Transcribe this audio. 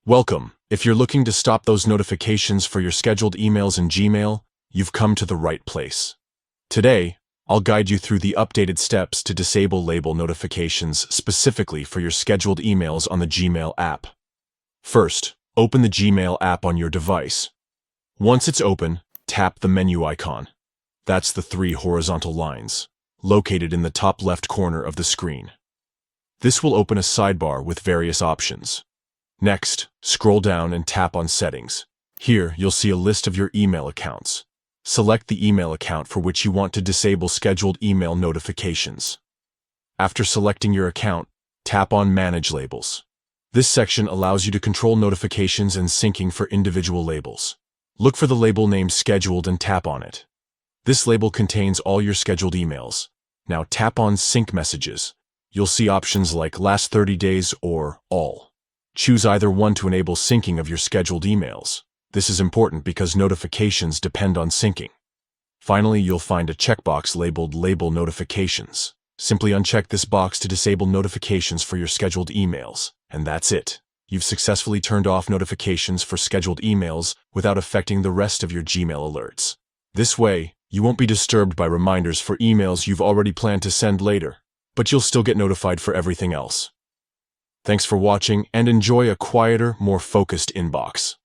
Welcome. If you're looking to stop those notifications for your scheduled emails in Gmail, you've come to the right place. Today, I'll guide you through the updated steps to disable label notifications specifically for your scheduled emails on the Gmail app. First, open the Gmail app on your device. Once it's open, tap the menu icon. That's the three horizontal lines, located in the top left corner of the screen. This will open a sidebar with various options. Next, scroll down and tap on Settings. Here, you'll see a list of your email accounts. Select the email account for which you want to disable scheduled email notifications. After selecting your account, tap on Manage Labels. This section allows you to control notifications and syncing for individual labels. Look for the label name Scheduled and tap on it. This label contains all your scheduled emails. Now tap on Sync Messages. You'll see options like Last 30 Days or All. Choose either one to enable syncing of your scheduled emails. This is important because notifications depend on syncing. Finally, you'll find a checkbox labeled Label Notifications. Simply uncheck this box to disable notifications for your scheduled emails, and that's it. You've successfully turned off notifications for scheduled emails without affecting the rest of your Gmail alerts. This way, you won't be disturbed by reminders for emails you've already planned to send later, but you'll still get notified for everything else. Thanks for watching and enjoy a quieter, more focused inbox.